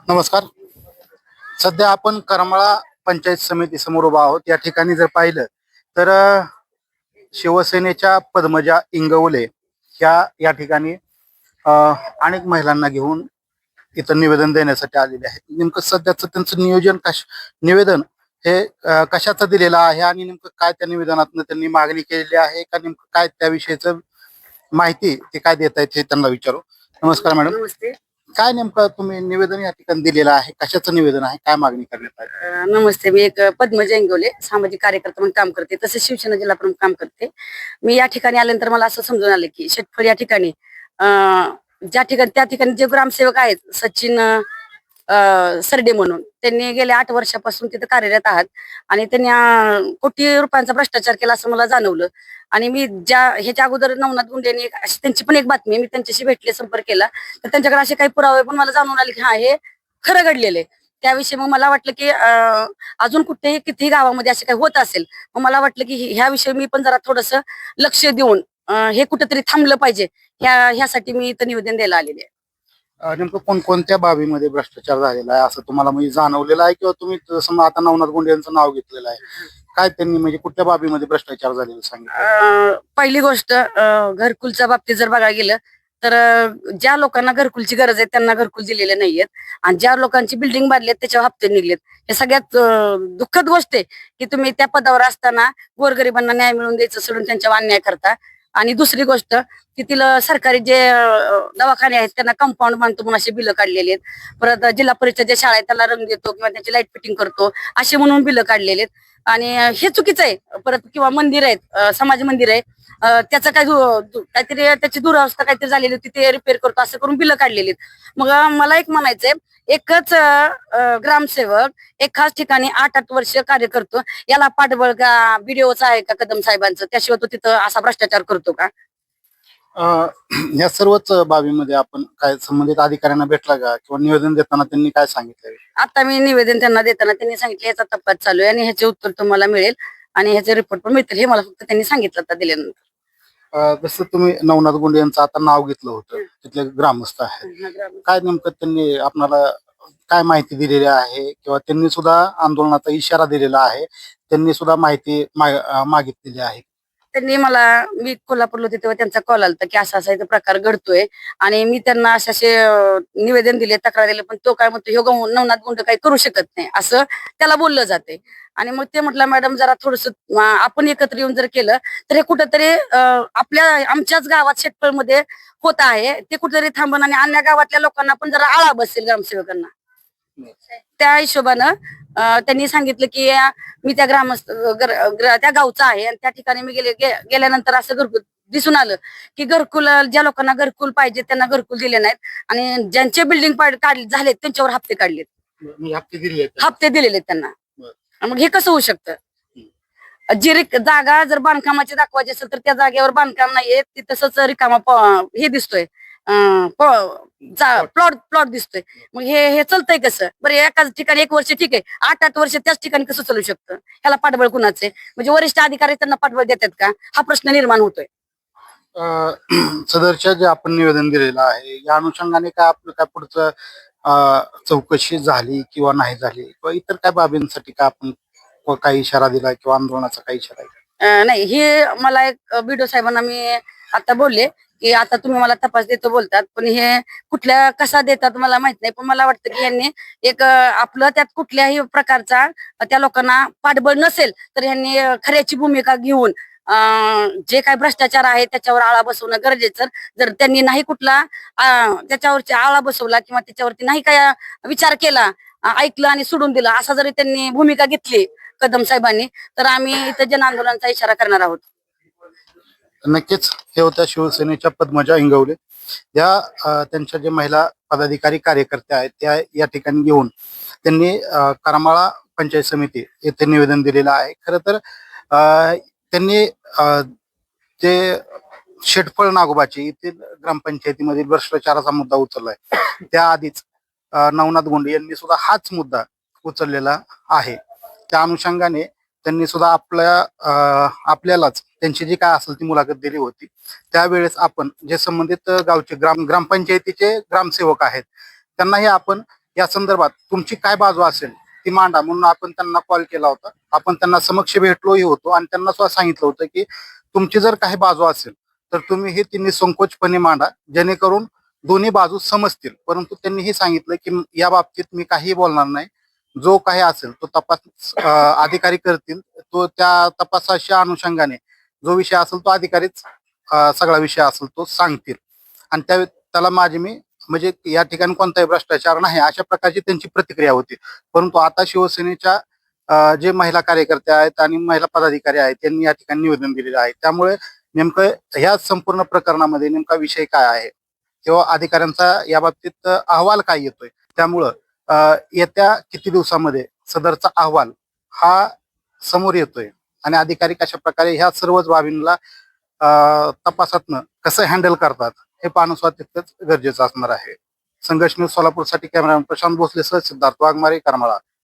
नमस्कार. सध्या आपण करमाळा पंचायत समिती समोर उभा आहोत. या ठिकाणी जर पाहिलं तर शिवसेनेच्या पद्मजा इंगवले ह्या या ठिकाणी अ, अनेक महिलांना घेऊन इथं निवेदन देण्यासाठी आलेले आहेत. नेमकं सध्याचं त्यांचं निवेदन हे कशाचं दिलेलं आहे आणि नेमकं काय त्या निवेदनातून त्यांनी मागणी केलेली आहे का, नेमकं काय त्याविषयीचं माहिती ते काय देत आहेत हे त्यांना विचारू. नमस्कार मॅडम. नमस्ते. काय नेमकं तुम्ही निवेदन या ठिकाणी दिलेलं आहे, कशाचं निवेदन आहे, काय मागणी करण्यात आहे? नमस्ते. मी एक पद्मजा इंगवले सामाजिक कार्यकर्ता म्हणून काम करते, तसेच शिवसेना जिल्हा प्रमुख काम करते. मी या ठिकाणी आल्यानंतर मला असं समजून आलं की शेतफळ या ठिकाणी ज्या ठिकाणी त्या ठिकाणी जे ग्रामसेवक आहेत सचिन सरडे म्हणून, त्यांनी गेल्या 8 वर्षापासून तिथे कार्यरत आहात आणि त्यांनी कोटी रुपयांचा भ्रष्टाचार केला असं मला जाणवलं. आणि मी ह्याच्या अगोदर नवनाथ गुंडे यांनी अशी त्यांची पण एक बातमी आहे, मी त्यांच्याशी भेटले, संपर्क केला, तर त्यांच्याकडे असे काही पुरावे पण मला जाणून आले की हा हे खरं घडलेलं आहे. त्याविषयी मग मला वाटलं की अजून कुठेही कितीही गावामध्ये असे काही होत असेल, मग मला वाटलं की ह्याविषयी मी पण जरा थोडस लक्ष देऊन हे कुठेतरी थांबलं पाहिजे, ह्यासाठी मी इथं निवेदन द्यायला आलेले आहे. नेमकं कोणकोणत्या बाबीमध्ये भ्रष्टाचार झालेला आहे असं तुम्हाला म्हणजे जाणवलेलं आहे, किंवा तुम्ही जसं आता नवनाथ गुंडे यांचं नाव घेतलेलं आहे, काय त्यांनी म्हणजे कुठल्या बाबीमध्ये भ्रष्टाचार झालेला सांगितलं? पहिली गोष्ट, घरकुलच्या बाबतीत जर बघायला गेलं तर ज्या लोकांना घरकुलची गरज आहे त्यांना घरकुल दिलेले नाहीयेत आणि ज्या लोकांची बिल्डिंग बांधली त्याच्यावर हप्ते निघलेत. हे सगळ्यात दुःखद गोष्ट आहे की तुम्ही त्या पदावर असताना गोरगरिबांना न्याय मिळवून द्यायचं सोडून त्यांच्यावर अन्याय करता. आणि दुसरी गोष्ट, तिथील सरकारी जे दवाखाने आहेत त्यांना कंपाऊंड बांधतो म्हणून असे बिलं काढलेले आहेत. परत जिल्हा परिषद ज्या शाळा आहेत त्याला रंग देतो किंवा त्यांची लाईट फिटिंग करतो असे म्हणून बिलं काढलेले आहेत. आणि हे चुकीचं आहे. परत किंवा मंदिर आहेत, समाज मंदिर आहे, त्याचं काहीतरी त्याची दुरावस्था काहीतरी झालेली होती ते रिपेअर करतो असं करून बिलं काढलेली आहेत. मग मला एक म्हणायचंय, एकच ग्रामसेवक एकाच ठिकाणी 8-8 वर्ष कार्य करतो, याला पाठबळ का बीडीओचा आहे का कदम साहेबांचं? त्याशिवाय तो तिथं असा भ्रष्टाचार करतो का? या सर्वच बाबीमध्ये आपण काय संबंधित अधिकाऱ्यांना भेटला का, किंवा निवेदन देताना त्यांनी काय सांगितलं? आता मी निवेदन त्यांना देताना त्यांनी सांगितलं याचा तपास चालू आहे आणि ह्याचे उत्तर तुम्हाला मिळेल आणि ह्याचे रिपोर्ट पण मिळतील, हे मला फक्त त्यांनी सांगितलं आता दिल्यानंतर. जसं तुम्ही नवनाथ गुंडे यांचं आता नाव घेतलं होतं, तिथले ग्रामस्थ आहेत, काय नेमकं त्यांनी आपल्याला काय माहिती दिलेली आहे, किंवा त्यांनी सुद्धा आंदोलनाचा इशारा दिलेला आहे, त्यांनी सुद्धा माहिती मागितलेली आहे? त्यांनी मी कोल्हापूरला होते तेव्हा त्यांचा कॉल आला की असा असा इथं प्रकार घडतोय आणि मी त्यांना असे निवेदन दिले, तक्रार दिले, पण तो काय म्हणतो, ह्यो नवनाथ गुंड काही करू शकत नाही असं त्याला बोललं जाते. आणि मग ते म्हटलं मॅडम जरा थोडस आपण एकत्र येऊन जर केलं तर हे कुठंतरी आमच्याच गावात शेतकळमध्ये होत आहे, ते कुठेतरी थांबण आणि अन्य गावातल्या लोकांना पण जरा आळा बसेल ग्रामसेवकांना. त्या हिशोबानं त्यांनी सांगितलं की मी त्या त्या गावचा आहे आणि त्या ठिकाणी मी गेल्यानंतर असं घरकुल दिसून आलं की ज्या लोकांना घरकुल पाहिजे त्यांना घरकुल दिले नाहीत आणि ज्यांचे बिल्डिंग झालेत त्यांच्यावर हप्ते काढलेत, हप्ते दिलेले त्यांना. मग हे कसं होऊ शकतं? जी जागा जर बांधकामाची दाखवायची असेल तर त्या जागेवर बांधकाम नाहीये, ती तसंच रिकामा हे दिसतोय, प्लॉट दिसतोय. मग हे चालतंय कसं बरं? एकाच ठिकाणी 1 वर्ष ठीक आहे, 8-8 वर्ष त्याच ठिकाणी कसं चालू शकतं? ह्याला पाठबळ कुणाचे? म्हणजे वरिष्ठ अधिकारी त्यांना पाठबळ देतात का, हा प्रश्न निर्माण होतोय. सदरच्या जे आपण निवेदन दिलेलं आहे या अनुषंगाने काय आपलं काय पुढचं चौकशी झाली किंवा नाही झाली, किंवा इतर काय बाबींसाठी काय आपण काही इशारा दिला किंवा आंदोलनाचा काही इशारा दिला? नाही, हे मला एक बीडो साहेबांना मी आता बोलले की आता तुम्ही मला तपास देतो बोलतात, पण हे कुठल्या कसा देतात मला माहित नाही, पण मला वाटतं की यांनी एक आपलं त्यात कुठल्याही प्रकारचा त्या लोकांना पाठबळ नसेल तर यांनी खऱ्याची भूमिका घेऊन जे काही भ्रष्टाचार आहे त्याच्यावर आळा बसवणं गरजेचं. जर त्यांनी नाही कुठला त्याच्यावरती आळा बसवला किंवा त्याच्यावरती नाही काय विचार केला, ऐकलं आणि सोडून दिलं, असा जरी त्यांनी भूमिका घेतली कदम साहेबांनी, तर आम्ही इथं जन आंदोलनाचा इशारा करणार आहोत. नक्कीच. हे होत्या शिवसेनेच्या पद्मजा इंगवले. त्यांच्या जे महिला पदाधिकारी कार्यकर्ते आहेत त्या या ठिकाणी घेऊन त्यांनी करमाळा पंचायत समिती येथे निवेदन दिलेलं आहे. खरं तर त्यांनी जे शेटफळ नागोबाची येथील ग्रामपंचायतीमधील भ्रष्टाचाराचा मुद्दा उचललाय, त्याआधीच नवनाथ गुंडे यांनी सुद्धा हाच मुद्दा उचललेला आहे. त्या अनुषंगाने त्यांनी सुद्धा आपल्यालाच त्यांची जी काय असेल ती मुलाखत दिली होती. त्यावेळेस आपण जे संबंधित गावचे ग्रामपंचायतीचे ग्रामसेवक आहेत त्यांनाही आपण या संदर्भात तुमची काय बाजू असेल ती मांडा म्हणून आपण त्यांना कॉल केला होता. आपण त्यांना समक्ष भेटलोही होतो आणि त्यांना सुद्धा सांगितलं होतं की तुमची जर काही बाजू असेल तर तुम्ही हे तिन्ही संकोचपणे मांडा, जेणेकरून दोन्ही बाजू समजतील. परंतु त्यांनी हे सांगितलं की या बाबतीत मी काही बोलणार नाही, जो काही असेल तो तपास अधिकारी करतील, तो त्या तपासाच्या अनुषंगाने जो विषय असेल तो अधिकारीच सगळा विषय असेल तो सांगतील. आणि त्याला माझी मी म्हणजे या ठिकाणी कोणताही भ्रष्टाचार नाही अशा प्रकारची त्यांची प्रतिक्रिया होती. परंतु आता शिवसेनेच्या जे महिला कार्यकर्ते आहेत आणि महिला पदाधिकारी आहेत त्यांनी या ठिकाणी निवेदन दिलेलं आहे. त्यामुळे नेमकं ह्या संपूर्ण प्रकरणामध्ये नेमका विषय काय आहे किंवा अधिकाऱ्यांचा या बाबतीत अहवाल काय येतोय, त्यामुळं येत्या किती दिवसामध्ये सदरचा अहवाल हा समोर येतोय आणि अधिकारी कशा प्रकारे ह्या सर्वच बाबींना तपासातनं कसं हँडल करतात हे पाहणं सुद्धा तितकंच गरजेचं असणार आहे. संघर्ष न्यूज सोलापूरसाठी कॅमेरामॅन प्रशांत भोसले सह सिद्धार्थ वाघमारे, करमाळा.